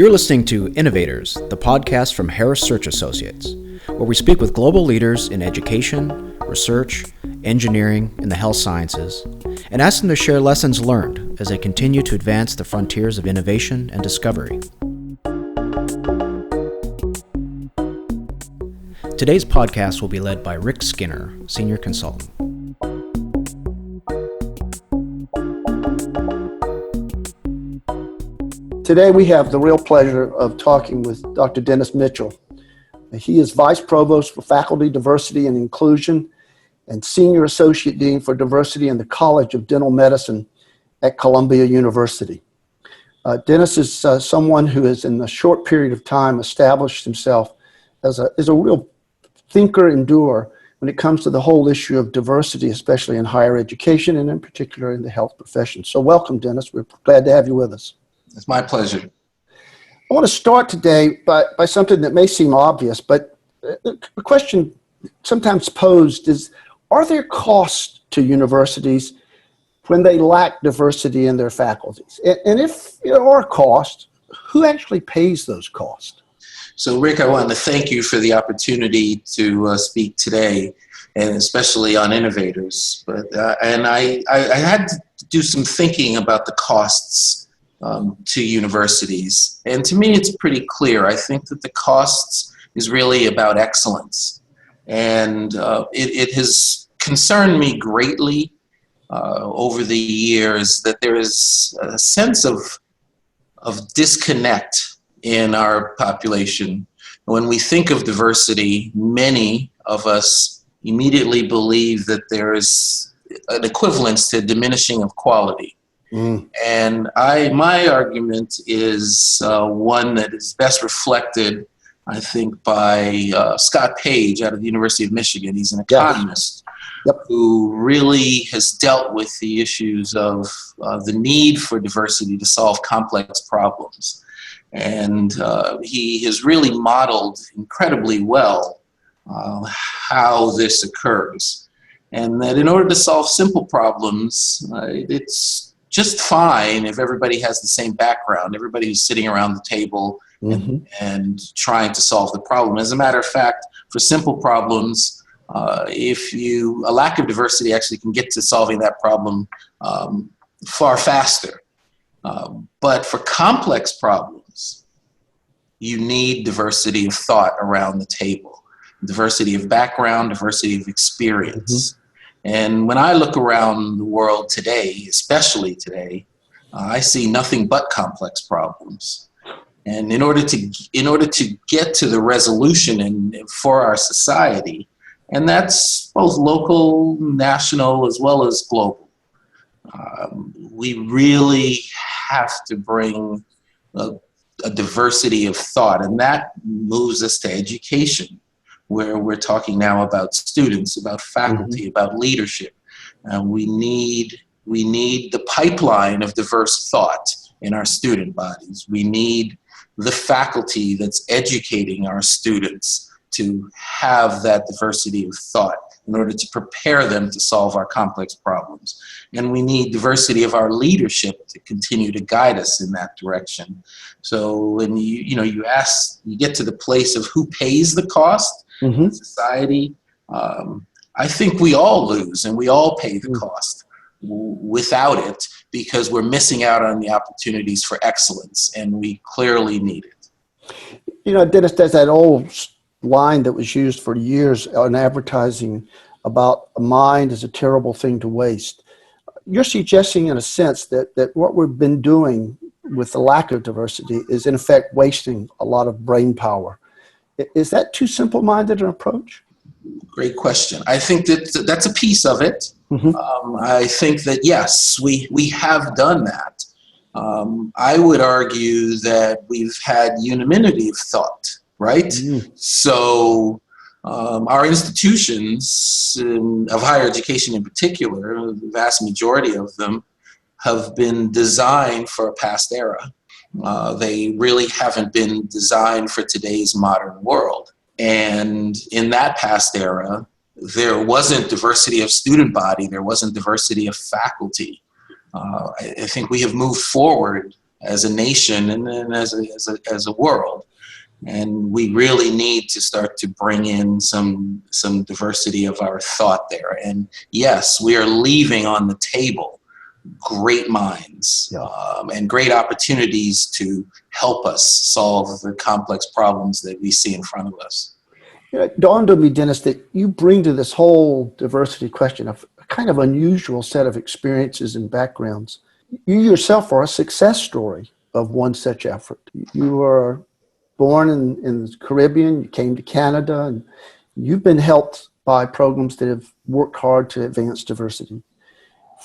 You're listening to Innovators, the podcast from Harris Search Associates, where we speak with global leaders in education, research, engineering, and the health sciences, and ask them to share lessons learned as they continue to advance the frontiers of innovation and discovery. Today's podcast will be led by Rick Skinner, Senior Consultant. Today we have the real pleasure of talking with Dr. Dennis Mitchell. He is Vice Provost for Faculty Diversity and Inclusion and Senior Associate Dean for Diversity in the College of Dental Medicine at Columbia University. Dennis is someone who has in a short period of time established himself as a real thinker and doer when it comes to the whole issue of diversity, especially in higher education and in particular in the health profession. So welcome, Dennis. We're glad to have you with us. It's my pleasure. I want to start today by something that may seem obvious, but a question sometimes posed is, are there costs to universities when they lack diversity in their faculties? And if there are costs, who actually pays those costs? So, Rick, I want to thank you for the opportunity to speak today, and especially on Innovators. And I had to do some thinking about the costs to universities. And to me, it's pretty clear. I think that the costs is really about excellence. And it has concerned me greatly over the years that there is a sense of disconnect in our population. When we think of diversity, many of us immediately believe that there is an equivalence to diminishing of quality. And my argument is one that is best reflected, I think, by Scott Page out of the University of Michigan. He's an economist who really has dealt with the issues of the need for diversity to solve complex problems. And he has really modeled incredibly well how this occurs. And that in order to solve simple problems, it's just fine if everybody has the same background, everybody who's sitting around the table and trying to solve the problem. As a matter of fact, for simple problems, a lack of diversity actually can get to solving that problem far faster. But for complex problems, you need diversity of thought around the table, diversity of background, diversity of experience. And when I look around the world today, especially today, I see nothing but complex problems. And in order to get to the resolution for our society, and that's both local, national, as well as global, we really have to bring a diversity of thought, and that moves us to education, where we're talking now about students, about faculty, about leadership. We need the pipeline of diverse thought in our student bodies. We need the faculty that's educating our students to have that diversity of thought in order to prepare them to solve our complex problems. And we need diversity of our leadership to continue to guide us in that direction. So when you get to the place of who pays the cost, society, I think we all lose and we all pay the cost without it, because we're missing out on the opportunities for excellence, and we clearly need it. You know, Dennis, there's that old line that was used for years on advertising about a mind is a terrible thing to waste. You're suggesting, in a sense, that what we've been doing with the lack of diversity is, in effect, wasting a lot of brain power. Is that too simple-minded an approach? Great question. I think that's a piece of it. I think that, yes, we have done that. I would argue that we've had unanimity of thought, right? So our institutions of higher education in particular, the vast majority of them, have been designed for a past era. They really haven't been designed for today's modern world. And in that past era, there wasn't diversity of student body, there wasn't diversity of faculty. I think we have moved forward as a nation and as a world. And we really need to start to bring in some diversity of our thought there. And yes, we are leaving on the table great minds and great opportunities to help us solve the complex problems that we see in front of us. It dawned on me, Dennis, that you bring to this whole diversity question a kind of unusual set of experiences and backgrounds. You yourself are a success story of one such effort. You were born in the Caribbean, you came to Canada, and you've been helped by programs that have worked hard to advance diversity.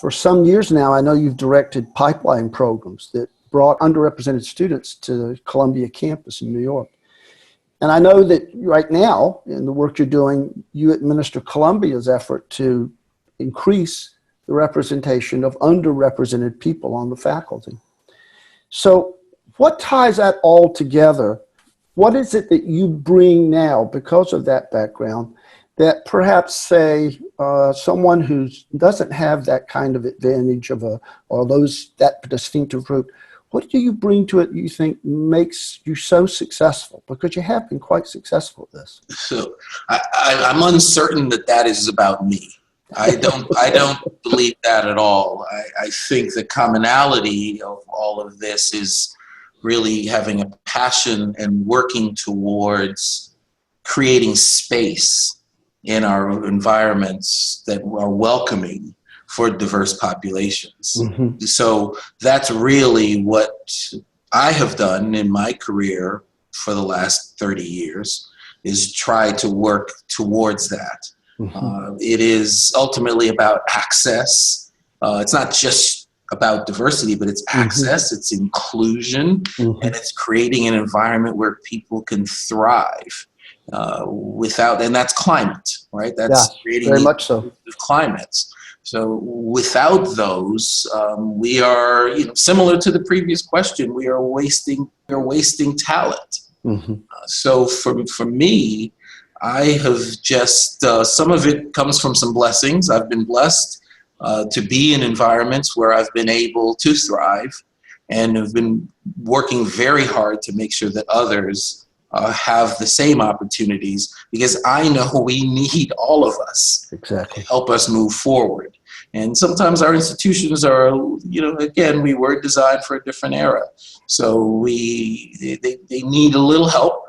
For some years now, I know you've directed pipeline programs that brought underrepresented students to the Columbia campus in New York. And I know that right now, in the work you're doing, you administer Columbia's effort to increase the representation of underrepresented people on the faculty. So what ties that all together? What is it that you bring now because of that background that perhaps, say, someone who doesn't have that kind of advantage or that distinctive route, what do you bring to it you think makes you so successful? Because you have been quite successful at this. So I'm uncertain that is about me. I don't believe that at all. I think the commonality of all of this is really having a passion and working towards creating space in our environments that are welcoming for diverse populations. Mm-hmm. So that's really what I have done in my career for the last 30 years, is try to work towards that. Mm-hmm. It is ultimately about access. It's not just about diversity, but it's access, mm-hmm. it's inclusion, mm-hmm. and it's creating an environment where people can thrive and that's climate, right? That's creating very much so. Climates. So without those, we are, similar to the previous question, we are wasting talent. Mm-hmm. So for me, I have just, some of it comes from some blessings. I've been blessed to be in environments where I've been able to thrive, and have been working very hard to make sure that others have the same opportunities, because I know we need all of us to help us move forward. And sometimes our institutions are, again, we were designed for a different era. So they need a little help,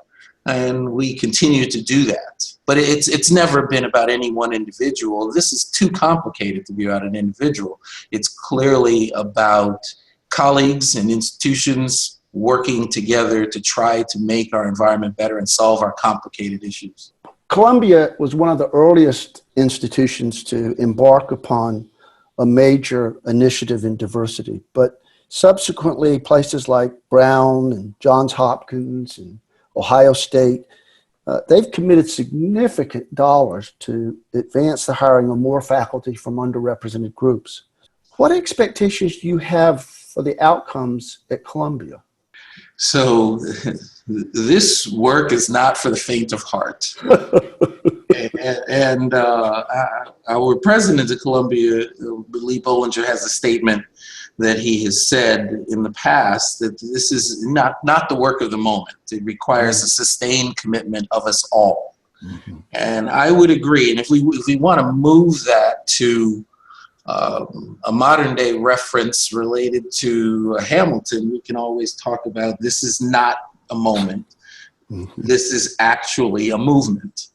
and we continue to do that. But it's never been about any one individual. This is too complicated to be about an individual. It's clearly about colleagues and institutions working together to try to make our environment better and solve our complicated issues. Columbia was one of the earliest institutions to embark upon a major initiative in diversity, but subsequently places like Brown and Johns Hopkins and Ohio State, they've committed significant dollars to advance the hiring of more faculty from underrepresented groups. What expectations do you have for the outcomes at Columbia? So this work is not for the faint of heart. and our president of Columbia, Lee Bollinger, has a statement that he has said in the past that this is not the work of the moment. It requires a sustained commitment of us all. Mm-hmm. And I would agree. And if we want to move that to a modern day reference related to Hamilton, we can always talk about this is not a moment. Mm-hmm. This is actually a movement.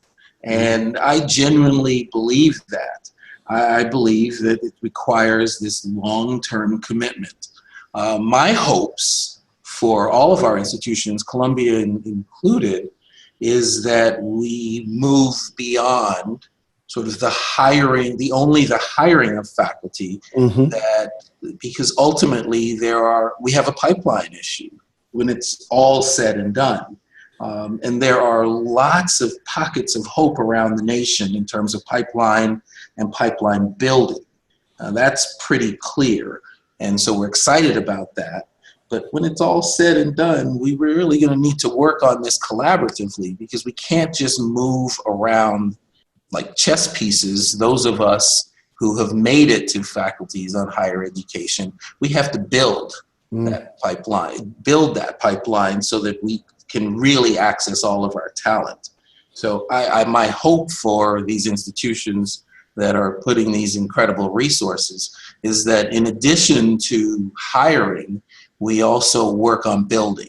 And I genuinely believe that. I believe that it requires this long-term commitment. My hopes for all of our institutions, Columbia included, is that we move beyond sort of the hiring of faculty, mm-hmm. Because ultimately we have a pipeline issue when it's all said and done. And there are lots of pockets of hope around the nation in terms of pipeline and pipeline building. That's pretty clear. And so we're excited about that. But when it's all said and done, we're really going to need to work on this collaboratively, because we can't just move around like chess pieces. Those of us who have made it to faculties on higher education, we have to build. that pipeline, build that pipeline so that we can really access all of our talent. So my hope for these institutions that are putting these incredible resources is that in addition to hiring, we also work on building.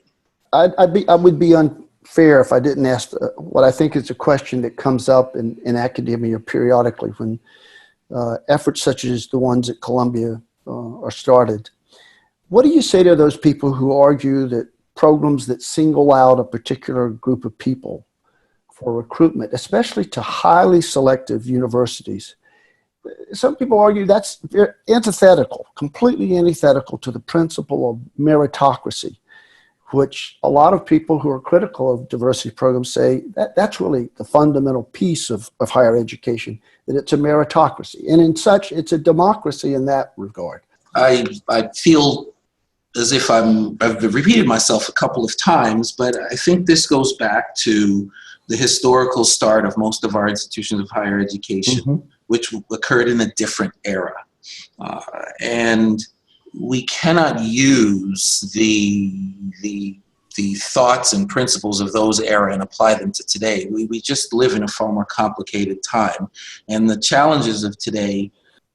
I would be unfair if I didn't ask what I think is a question that comes up in academia periodically when efforts such as the ones at Columbia are started. What do you say to those people who argue that programs that single out a particular group of people for recruitment, especially to highly selective universities, some people argue that's antithetical, completely antithetical to the principle of meritocracy, which a lot of people who are critical of diversity programs say that's really the fundamental piece of higher education, that it's a meritocracy. And in such, it's a democracy in that regard. I feel as if I've repeated myself a couple of times, but I think this goes back to the historical start of most of our institutions of higher education, which occurred in a different era. And we cannot use the thoughts and principles of those era and apply them to today. We just live in a far more complicated time. And the challenges of today,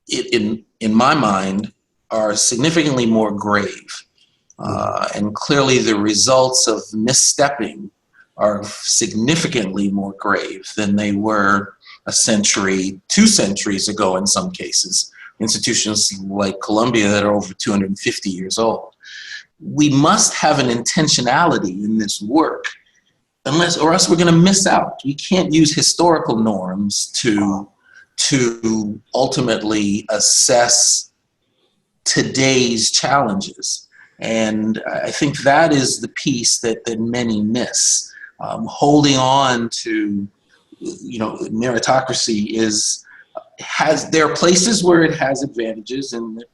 in my mind, are significantly more grave. And clearly the results of misstepping are significantly more grave than they were a century, 2 centuries ago in some cases. Institutions like Columbia that are over 250 years old. We must have an intentionality in this work, or else we're going to miss out. We can't use historical norms to ultimately assess today's challenges. And I think that is the piece that many miss. Holding on to, meritocracy there are places where it has advantages and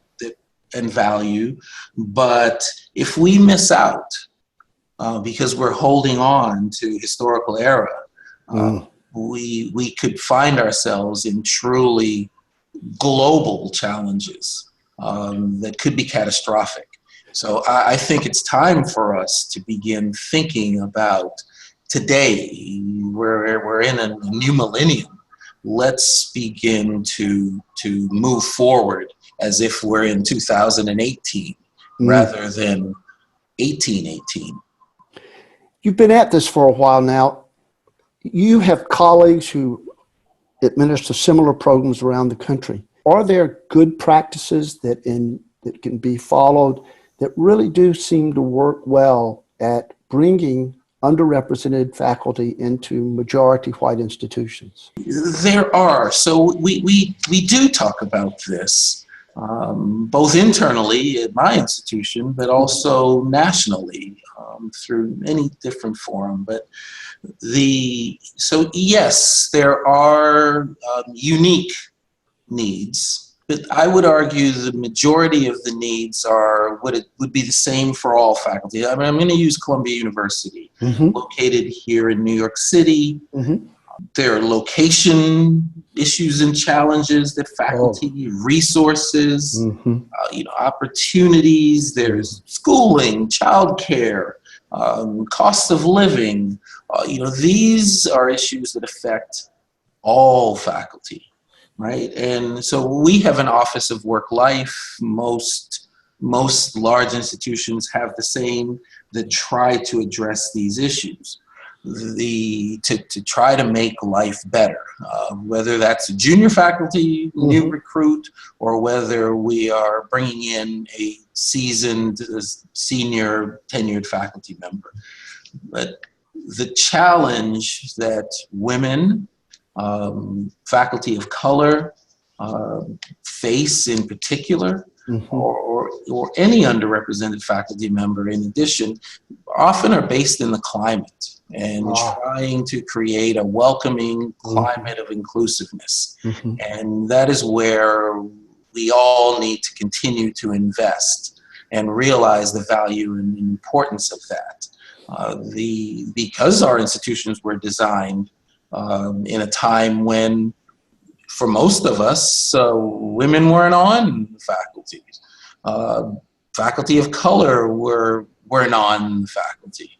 value, but if we miss out because we're holding on to historical era, we could find ourselves in truly global challenges that could be catastrophic. So I think it's time for us to begin thinking about today. We're in a new millennium. Let's begin to move forward as if we're in 2018 rather than 1818. You've been at this for a while now. You have colleagues who administer similar programs around the country. Are there good practices that can be followed that really do seem to work well at bringing underrepresented faculty into majority white institutions? There are. So we do talk about this, both internally at my institution, but also nationally through many different forums. But so yes, there are unique needs. But I would argue the majority of the needs are what it would be the same for all faculty. I mean, I'm going to use Columbia University, located here in New York City. There are location issues and challenges that faculty, resources, opportunities. There's schooling, childcare, cost of living. These are issues that affect all faculty. Right, and so we have an Office of Work-Life. Most large institutions have the same, that try to address these issues, to try to make life better. Whether that's a junior faculty, new recruit, or whether we are bringing in a seasoned, senior, tenured faculty member. But the challenge that women, faculty of color face in particular, or any underrepresented faculty member in addition, often are based in the climate and trying to create a welcoming climate of inclusiveness. And that is where we all need to continue to invest and realize the value and importance of that. Because our institutions were designed in a time when, for most of us, women weren't on faculties. Faculty of color were non-faculty.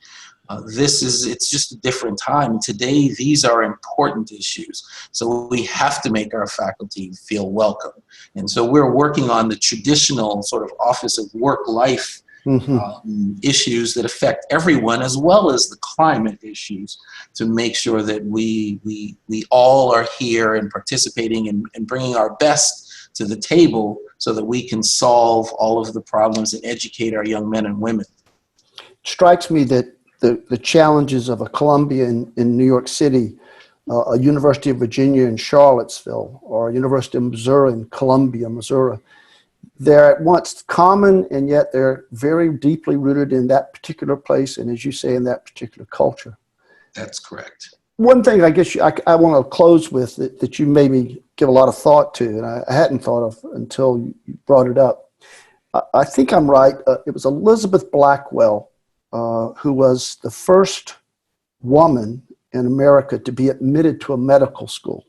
It's just a different time. Today, these are important issues. So we have to make our faculty feel welcome. And so we're working on the traditional sort of office of work-life issues that affect everyone, as well as the climate issues, to make sure that we all are here and participating and bringing our best to the table so that we can solve all of the problems and educate our young men and women. It strikes me that the challenges of a Columbia in New York City, a University of Virginia in Charlottesville, or a University of Missouri in Columbia, Missouri, they're at once common, and yet they're very deeply rooted in that particular place, and as you say, in that particular culture. That's correct. One thing I guess I want to close with that you maybe give a lot of thought to, and I hadn't thought of until you brought it up. I think I'm right. It was Elizabeth Blackwell who was the first woman in America to be admitted to a medical school.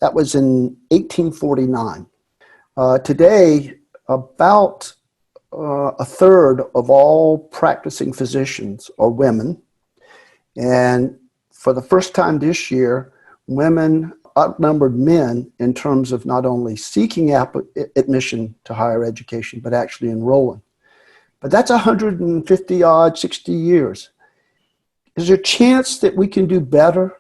That was in 1849. Today, about a third of all practicing physicians are women. And for the first time this year, women outnumbered men in terms of not only seeking admission to higher education, but actually enrolling. But that's 150 odd, 60 years. Is there a chance that we can do better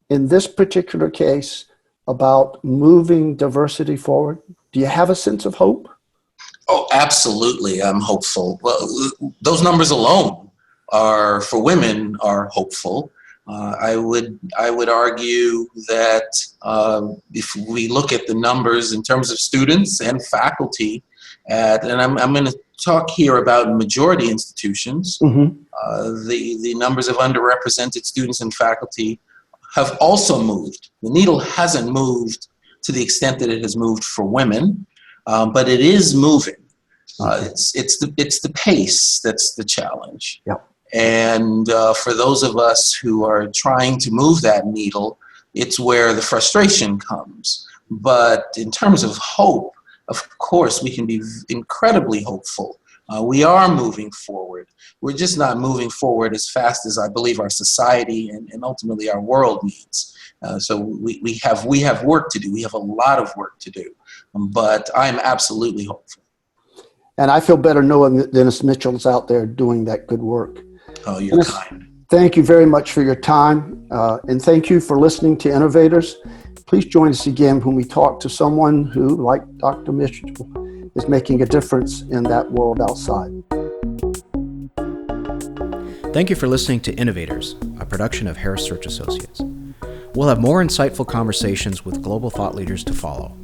in this particular case about moving diversity forward? Do you have a sense of hope? Oh, absolutely. I'm hopeful. Well, those numbers alone for women are hopeful. I would argue that if we look at the numbers in terms of students and faculty, and I'm going to talk here about majority institutions, the numbers of underrepresented students and faculty have also moved. The needle hasn't moved to the extent that it has moved for women, but it is moving. It's the pace that's the challenge. Yep. And for those of us who are trying to move that needle, it's where the frustration comes. But in terms of hope, of course, we can be incredibly hopeful. We are moving forward. We're just not moving forward as fast as I believe our society and ultimately our world needs. So we have work to do. We have a lot of work to do. But I'm absolutely hopeful. And I feel better knowing that Dennis Mitchell's out there doing that good work. Oh, you're Dennis, kind. Thank you very much for your time. And thank you for listening to Innovators. Please join us again when we talk to someone who, like Dr. Mitchell, is making a difference in that world outside. Thank you for listening to Innovators, a production of Harris Search Associates. We'll have more insightful conversations with global thought leaders to follow.